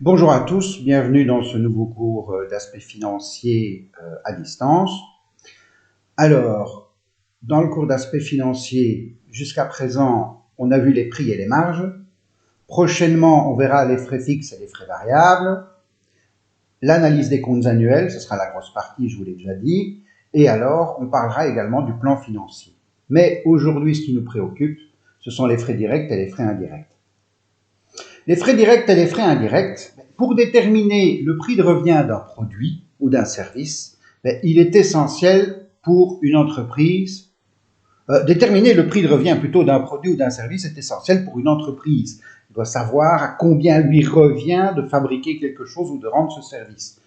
Bonjour à tous, bienvenue dans ce nouveau cours d'aspect financier à distance. Alors, dans le cours d'aspect financier, jusqu'à présent, on a vu les prix et les marges. Prochainement, on verra les frais fixes et les frais variables. L'analyse des comptes annuels, ce sera la grosse partie, je vous l'ai déjà dit. Et alors, on parlera également du plan financier. Mais aujourd'hui, ce qui nous préoccupe, ce sont les frais directs et les frais indirects. Les frais directs et les frais indirects, pour déterminer le prix de revient d'un produit ou d'un service, il est essentiel pour une entreprise, déterminer le prix de revient plutôt d'un produit ou d'un service est essentiel pour une entreprise. Il doit savoir à combien lui revient de fabriquer quelque chose ou de rendre ce service.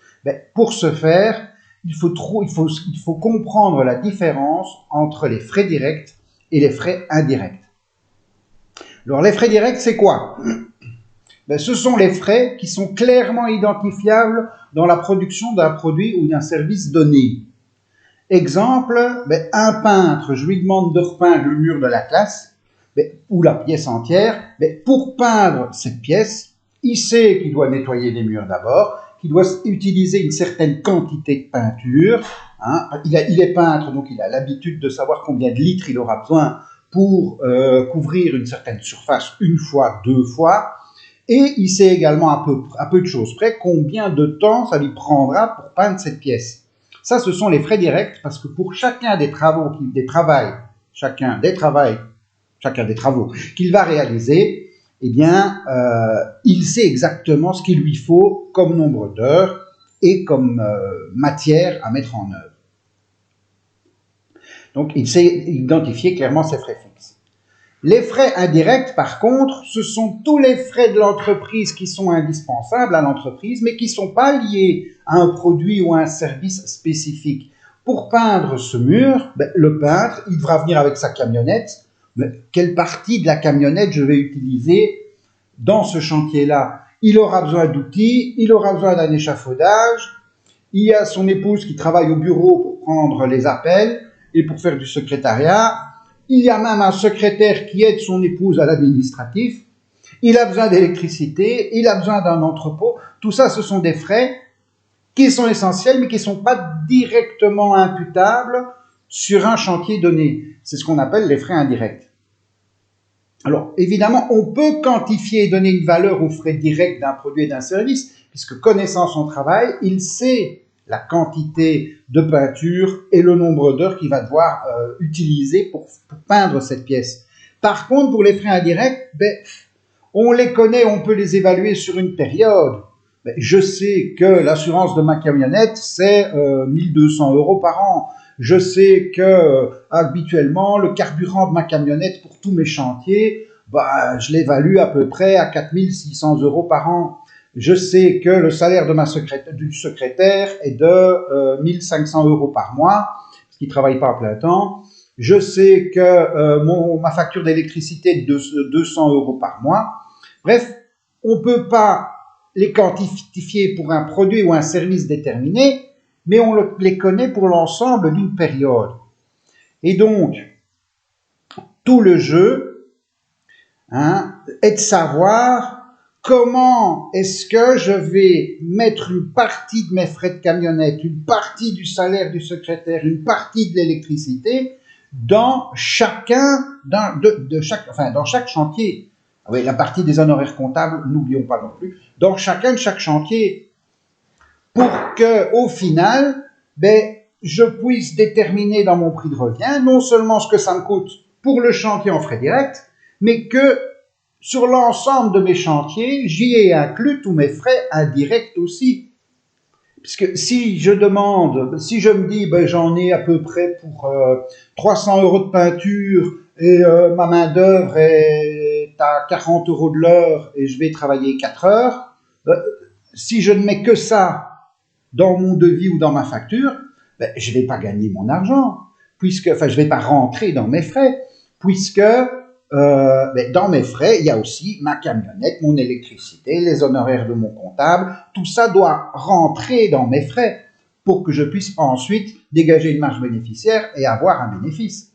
Pour ce faire, il faut comprendre la différence entre les frais directs et les frais indirects. Alors les frais directs, c'est quoi ? Ce sont les frais qui sont clairement identifiables dans la production d'un produit ou d'un service donné. Exemple, un peintre, je lui demande de repeindre le mur de la classe ou la pièce entière. Pour peindre cette pièce, il sait qu'il doit nettoyer les murs d'abord, qu'il doit utiliser une certaine quantité de peinture. Il est peintre, donc il a l'habitude de savoir combien de litres il aura besoin pour couvrir une certaine surface une fois, deux fois. Et il sait également à peu de choses près combien de temps ça lui prendra pour peindre cette pièce. Ça, ce sont les frais directs parce que pour chacun des travaux qu'il va réaliser, il sait exactement ce qu'il lui faut comme nombre d'heures et comme matière à mettre en œuvre. Donc, il sait identifier clairement ses frais fixes. Les frais indirects, par contre, ce sont tous les frais de l'entreprise qui sont indispensables à l'entreprise, mais qui ne sont pas liés à un produit ou à un service spécifique. Pour peindre ce mur, le peintre, il devra venir avec sa camionnette. Quelle partie de la camionnette je vais utiliser dans ce chantier-là? Il aura besoin d'outils, il aura besoin d'un échafaudage. Il y a son épouse qui travaille au bureau pour prendre les appels et pour faire du secrétariat. Il y a même un secrétaire qui aide son épouse à l'administratif. Il a besoin d'électricité, il a besoin d'un entrepôt. Tout ça, ce sont des frais qui sont essentiels, mais qui ne sont pas directement imputables sur un chantier donné. C'est ce qu'on appelle les frais indirects. Alors, évidemment, on peut quantifier et donner une valeur aux frais directs d'un produit et d'un service, puisque connaissant son travail, il sait la quantité de peinture et le nombre d'heures qu'il va devoir utiliser pour peindre cette pièce. Par contre, pour les frais indirects, on les connaît, on peut les évaluer sur une période. Je sais que l'assurance de ma camionnette, c'est 1200 € par an. Je sais que habituellement, le carburant de ma camionnette pour tous mes chantiers, je l'évalue à peu près à 4600 € par an. Je sais que le salaire de du secrétaire est de 1500 € par mois, parce qu'il ne travaille pas à plein temps. Je sais que ma facture d'électricité est de 200 € par mois. Bref, on ne peut pas les quantifier pour un produit ou un service déterminé, mais on les connaît pour l'ensemble d'une période. Et donc, tout le jeu est de savoir comment est-ce que je vais mettre une partie de mes frais de camionnette, une partie du salaire du secrétaire, une partie de l'électricité dans chaque chantier. Oui, la partie des honoraires comptables, n'oublions pas non plus, dans chaque chantier, pour que, au final, je puisse déterminer dans mon prix de revient non seulement ce que ça me coûte pour le chantier en frais directs, mais que sur l'ensemble de mes chantiers, j'y ai inclus tous mes frais indirects aussi. Puisque si je me dis, j'en ai à peu près pour 300 € de peinture et ma main d'œuvre est à 40 € de l'heure et je vais travailler 4 heures, si je ne mets que ça dans mon devis ou dans ma facture, je ne vais pas gagner mon argent, je ne vais pas rentrer dans mes frais, puisque dans mes frais, il y a aussi ma camionnette, mon électricité, les honoraires de mon comptable. Tout ça doit rentrer dans mes frais pour que je puisse ensuite dégager une marge bénéficiaire et avoir un bénéfice.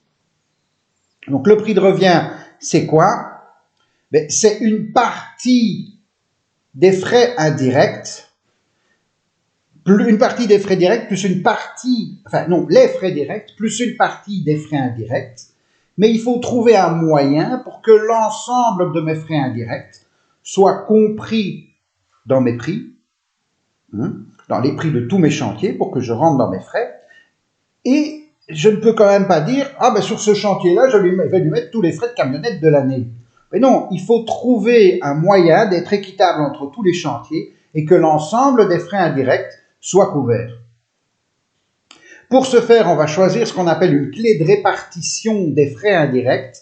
Donc le prix de revient, c'est quoi? C'est une partie des frais indirects, une partie des frais directs plus une partie, enfin non, les frais directs plus une partie des frais indirects, mais il faut trouver un moyen pour que l'ensemble de mes frais indirects soit compris dans mes prix, dans les prix de tous mes chantiers, pour que je rentre dans mes frais, et je ne peux quand même pas dire, ah ben sur ce chantier-là, je vais lui mettre tous les frais de camionnette de l'année. Mais non, il faut trouver un moyen d'être équitable entre tous les chantiers et que l'ensemble des frais indirects soit couvert. Pour ce faire, on va choisir ce qu'on appelle une clé de répartition des frais indirects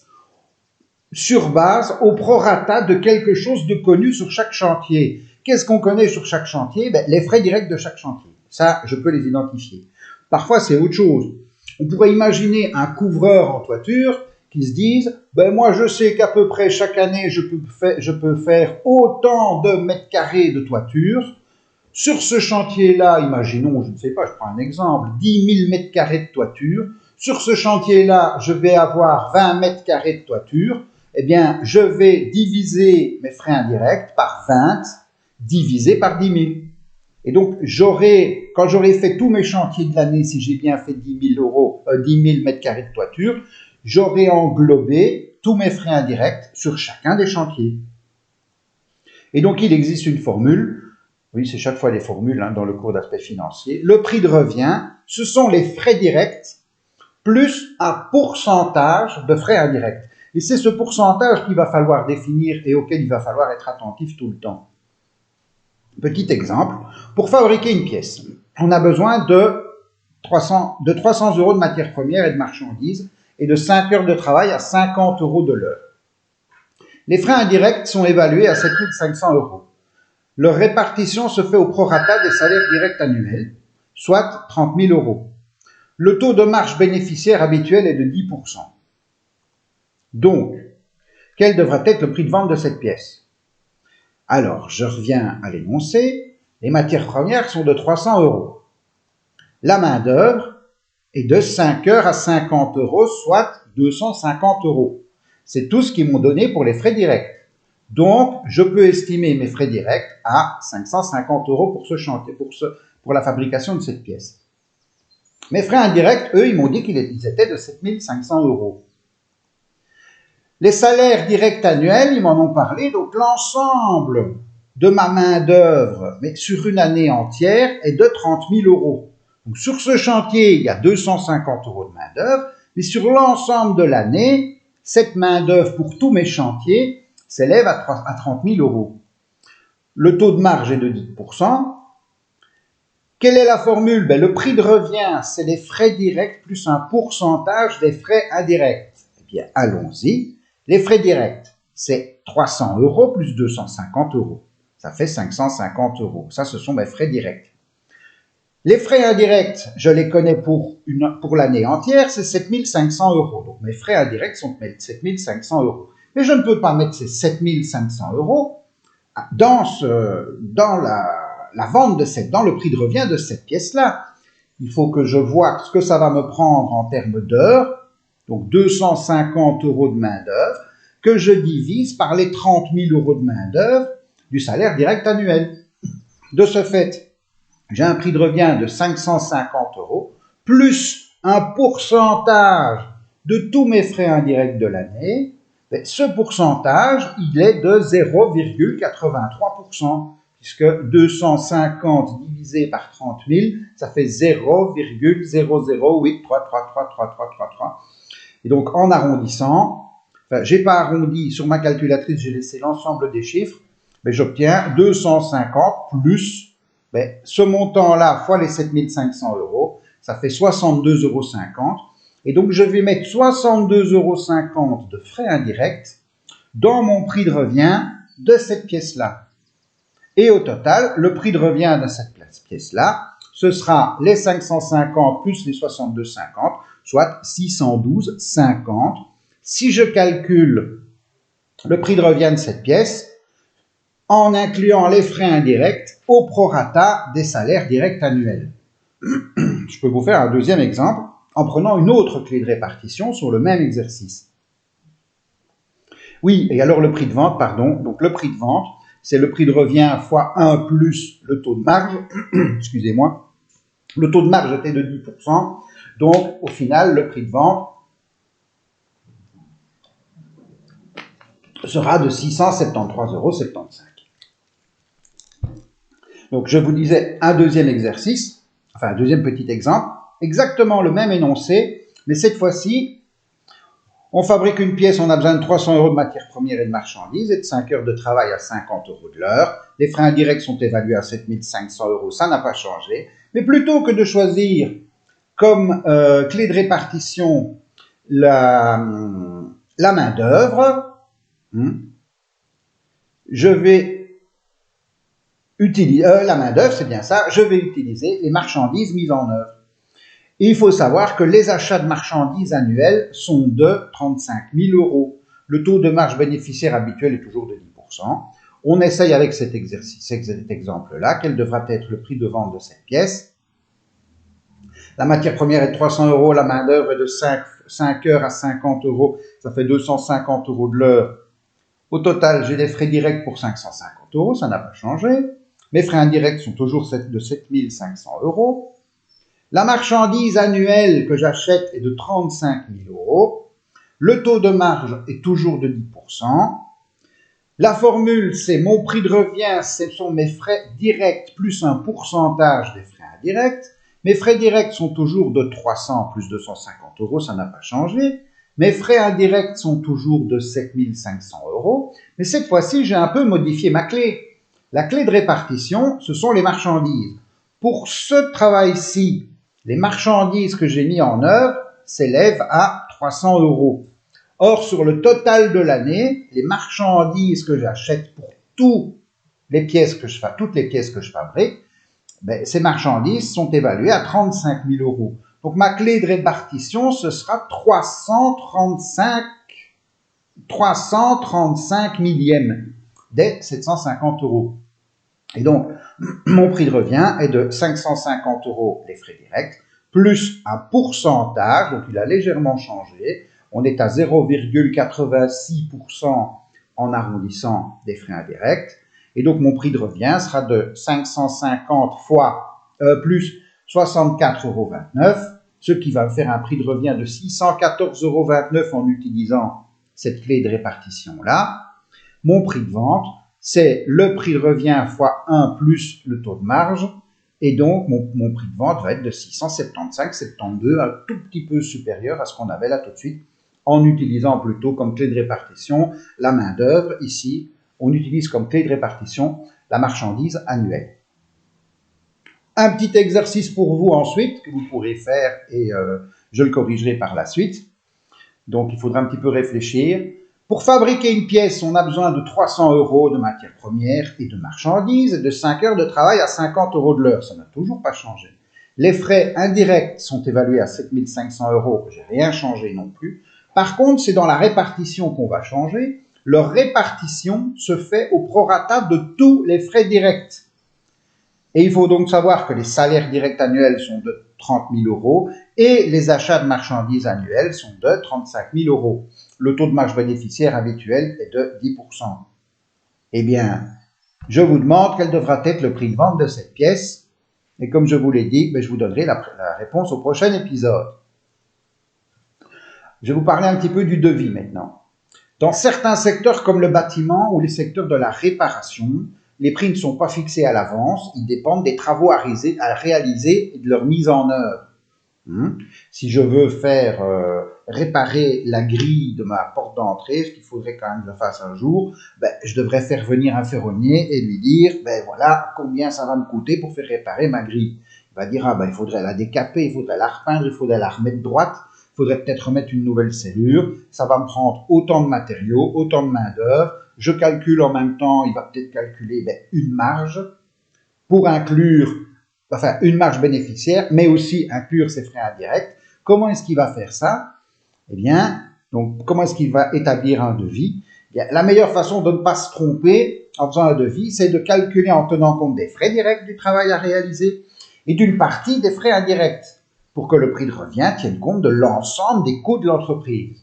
sur base au prorata de quelque chose de connu sur chaque chantier. Qu'est-ce qu'on connaît sur chaque chantier? Les frais directs de chaque chantier. Ça, je peux les identifier. Parfois, c'est autre chose. On pourrait imaginer un couvreur en toiture qui se dise, moi je sais qu'à peu près chaque année, je peux faire autant de mètres carrés de toiture. Sur ce chantier-là, imaginons, je ne sais pas, je prends un exemple, 10 000 mètres carrés de toiture. Sur ce chantier-là, je vais avoir 20 mètres carrés de toiture. Eh bien, je vais diviser mes frais indirects par 20, divisé par 10 000. Et donc, quand j'aurai fait tous mes chantiers de l'année, si j'ai bien fait 10 000 mètres carrés de toiture, j'aurai englobé tous mes frais indirects sur chacun des chantiers. Et donc, il existe une formule. Oui, c'est chaque fois les formules dans le cours d'aspect financier. Le prix de revient, ce sont les frais directs plus un pourcentage de frais indirects. Et c'est ce pourcentage qu'il va falloir définir et auquel il va falloir être attentif tout le temps. Petit exemple, pour fabriquer une pièce, on a besoin de 300 € de matières premières et de marchandises et de 5 heures de travail à 50 € de l'heure. Les frais indirects sont évalués à 7 500 €. Leur répartition se fait au prorata des salaires directs annuels, soit 30 000 €. Le taux de marge bénéficiaire habituel est de 10%. Donc, quel devrait être le prix de vente de cette pièce? Alors, je reviens à l'énoncé. Les matières premières sont de 300 €. La main-d'œuvre est de 5 heures à 50 €, soit 250 €. C'est tout ce qu'ils m'ont donné pour les frais directs. Donc, je peux estimer mes frais directs à 550 € pour ce chantier, pour la fabrication de cette pièce. Mes frais indirects, eux, ils m'ont dit qu'ils étaient de 7 500 €. Les salaires directs annuels, ils m'en ont parlé, donc l'ensemble de ma main-d'œuvre, mais sur une année entière, est de 30 000 €. Donc, sur ce chantier, il y a 250 € de main-d'œuvre, mais sur l'ensemble de l'année, cette main-d'œuvre pour tous mes chantiers s'élève à 30 000 €. Le taux de marge est de 10%. Quelle est la formule? Le prix de revient, c'est les frais directs plus un pourcentage des frais indirects. Eh bien, allons-y. Les frais directs, c'est 300 € plus 250 €. Ça fait 550 €. Ça, ce sont mes frais directs. Les frais indirects, je les connais pour l'année entière, c'est 7 500 €. Donc, mes frais indirects sont 7 500 €. Mais je ne peux pas mettre ces 7 500 € dans la vente dans le prix de revient de cette pièce-là. Il faut que je vois ce que ça va me prendre en termes d'heures, donc 250 € de main-d'œuvre, que je divise par les 30 000 € de main-d'œuvre du salaire direct annuel. De ce fait, j'ai un prix de revient de 550 € plus un pourcentage de tous mes frais indirects de l'année. Ce pourcentage, il est de 0,83%, puisque 250 divisé par 30 000, ça fait 0,0083333333. Et donc, en arrondissant, j'ai pas arrondi sur ma calculatrice, j'ai laissé l'ensemble des chiffres, mais j'obtiens 250 plus ce montant-là fois les 7 500 €, ça fait 62,50 €. Et donc, je vais mettre 62,50 € de frais indirects dans mon prix de revient de cette pièce-là. Et au total, le prix de revient de cette pièce-là, ce sera les 550 plus les 62,50, soit 612,50. Si je calcule le prix de revient de cette pièce, en incluant les frais indirects au prorata des salaires directs annuels. Je peux vous faire un deuxième exemple en prenant une autre clé de répartition sur le même exercice. Oui, et alors le prix de vente, donc le prix de vente, c'est le prix de revient fois 1 plus le taux de marge. Excusez-moi. Le taux de marge était de 10%. Donc, au final, le prix de vente sera de 673,75 €. Donc, je vous disais un deuxième exercice, enfin un deuxième petit exemple, exactement le même énoncé, mais cette fois-ci, on fabrique une pièce, on a besoin de 300 € de matières premières et de marchandises et de 5 heures de travail à 50 € de l'heure. Les frais indirects sont évalués à 7 500 €, ça n'a pas changé. Mais plutôt que de choisir comme clé de répartition la main-d'œuvre, je vais utiliser la main-d'œuvre, c'est bien ça, je vais utiliser les marchandises mises en œuvre. Et il faut savoir que les achats de marchandises annuels sont de 35 000 €. Le taux de marge bénéficiaire habituel est toujours de 10%. On essaye avec cet exemple-là, quel devra être le prix de vente de cette pièce. La matière première est de 300 €, la main-d'œuvre est de 5 heures à 50 €, ça fait 250 € de l'heure. Au total, j'ai des frais directs pour 550 €, ça n'a pas changé. Mes frais indirects sont toujours de 7 500 €. La marchandise annuelle que j'achète est de 35 000 €. Le taux de marge est toujours de 10%. La formule, c'est mon prix de revient, ce sont mes frais directs plus un pourcentage des frais indirects. Mes frais directs sont toujours de 300 plus 250 €, ça n'a pas changé. Mes frais indirects sont toujours de 7 500 €. Mais cette fois-ci, j'ai un peu modifié ma clé. La clé de répartition, ce sont les marchandises. Pour ce travail-ci, les marchandises que j'ai mis en œuvre s'élèvent à 300 €. Or, sur le total de l'année, les marchandises que j'achète pour toutes les pièces que je fabrique, ces marchandises sont évaluées à 35 000 €. Donc, ma clé de répartition, ce sera 335 millièmes des 750 €. Et donc, mon prix de revient est de 550 € les frais directs, plus un pourcentage, donc il a légèrement changé. On est à 0,86% en arrondissant des frais indirects. Et donc, mon prix de revient sera de 550 plus 64,29 €, ce qui va me faire un prix de revient de 614,29 € en utilisant cette clé de répartition-là. Mon prix de vente, c'est le prix de revient fois 1 plus le taux de marge. Et donc, mon prix de vente va être de 675,72 €, un tout petit peu supérieur à ce qu'on avait là tout de suite, en utilisant plutôt comme clé de répartition la main-d'œuvre. Ici, on utilise comme clé de répartition la marchandise annuelle. Un petit exercice pour vous ensuite, que vous pourrez faire et je le corrigerai par la suite. Donc, il faudra un petit peu réfléchir. Pour fabriquer une pièce, on a besoin de 300 € de matières premières et de marchandises et de 5 heures de travail à 50 € de l'heure. Ça n'a toujours pas changé. Les frais indirects sont évalués à 7 500 €. Je n'ai rien changé non plus. Par contre, c'est dans la répartition qu'on va changer. Leur répartition se fait au prorata de tous les frais directs. Et il faut donc savoir que les salaires directs annuels sont de 30 000 € et les achats de marchandises annuels sont de 35 000 €. Le taux de marge bénéficiaire habituel est de 10%. Eh bien, je vous demande quel devra être le prix de vente de cette pièce. Et comme je vous l'ai dit, je vous donnerai la réponse au prochain épisode. Je vais vous parler un petit peu du devis maintenant. Dans certains secteurs comme le bâtiment ou les secteurs de la réparation, les prix ne sont pas fixés à l'avance, ils dépendent des travaux à réaliser et de leur mise en œuvre. Si je veux faire réparer la grille de ma porte d'entrée, ce qu'il faudrait quand même que je fasse un jour, je devrais faire venir un ferronnier et lui dire, voilà combien ça va me coûter pour faire réparer ma grille. Il va dire, il faudrait la décaper, il faudrait la repeindre, il faudrait la remettre droite, il faudrait peut-être remettre une nouvelle serrure, ça va me prendre autant de matériaux, autant de main d'œuvre. Je calcule en même temps, il va peut-être calculer une marge pour inclure, une marge bénéficiaire, mais aussi inclure ses frais indirects. Comment est-ce qu'il va faire ça? Eh bien, donc, comment est-ce qu'il va établir un devis? La meilleure façon de ne pas se tromper en faisant un devis, c'est de calculer en tenant compte des frais directs du travail à réaliser et d'une partie des frais indirects pour que le prix de revient tienne compte de l'ensemble des coûts de l'entreprise.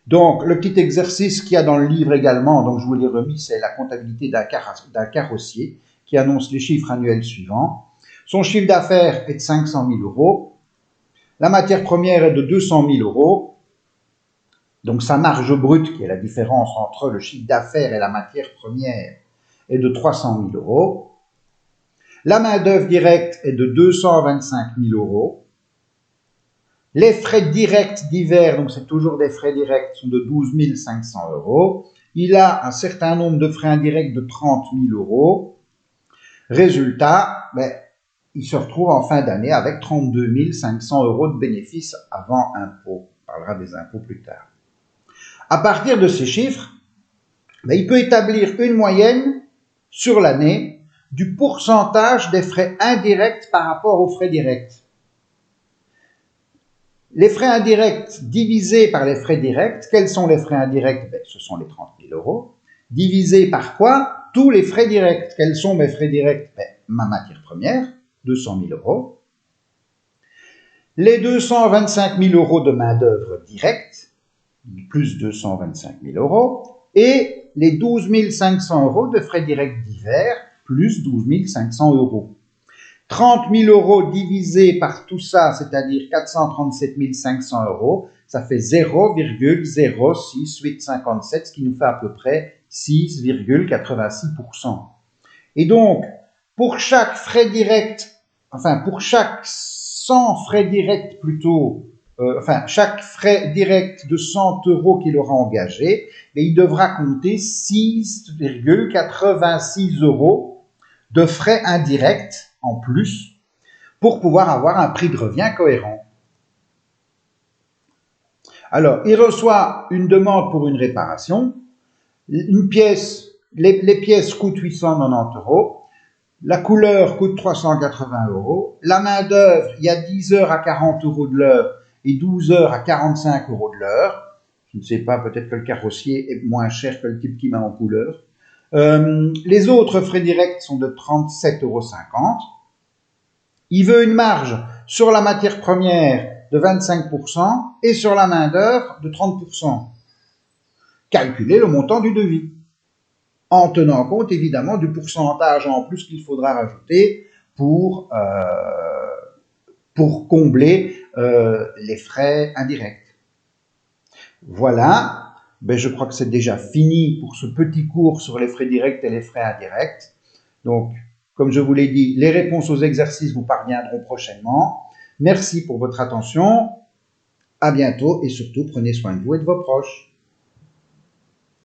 Donc, le petit exercice qu'il y a dans le livre également, donc je vous l'ai remis, c'est la comptabilité d'un carrossier qui annonce les chiffres annuels suivants. Son chiffre d'affaires est de 500 000 euros. La matière première est de 200 000 euros. Donc, sa marge brute, qui est la différence entre le chiffre d'affaires et la matière première, est de 300 000 euros. La main-d'œuvre directe est de 225 000 euros. Les frais directs divers, donc c'est toujours des frais directs, sont de 12 500 euros. Il a un certain nombre de frais indirects de 30 000 euros. Résultat, il se retrouve en fin d'année avec 32 500 euros de bénéfices avant impôt. On parlera des impôts plus tard. À partir de ces chiffres, il peut établir une moyenne sur l'année du pourcentage des frais indirects par rapport aux frais directs. Les frais indirects divisés par les frais directs, quels sont les frais indirects? Ce sont les 30 000 euros. Divisés par quoi? Tous les frais directs. Quels sont mes frais directs? Ma matière première, 200 000 euros. Les 225 000 euros de main-d'œuvre directe, plus 225 000 euros. Et les 12 500 euros de frais directs divers, plus 12 500 euros. 30 000 euros divisé par tout ça, c'est-à-dire 437 500 euros, ça fait 0,06857, ce qui nous fait à peu près 6,86%. Et donc, pour chaque frais direct, pour chaque 100 frais directs plutôt, chaque frais direct de 100 euros qu'il aura engagé, il devra compter 6,86 euros de frais indirects en plus pour pouvoir avoir un prix de revient cohérent. Alors, il reçoit une demande pour une réparation. Une pièce, les pièces coûtent 890 euros. La couleur coûte 380 euros. La main-d'œuvre, il y a 10 heures à 40 euros de l'heure et 12 heures à 45 euros de l'heure. Je ne sais pas, peut-être que le carrossier est moins cher que le type qui met en couleur. Les autres frais directs sont de 37,50 euros. Il veut une marge sur la matière première de 25% et sur la main-d'œuvre de 30%. Calculez le montant du devis, en tenant compte évidemment du pourcentage en plus qu'il faudra rajouter pour combler les frais indirects. Voilà. Je crois que c'est déjà fini pour ce petit cours sur les frais directs et les frais indirects. Donc, comme je vous l'ai dit, les réponses aux exercices vous parviendront prochainement. Merci pour votre attention. À bientôt et surtout, prenez soin de vous et de vos proches.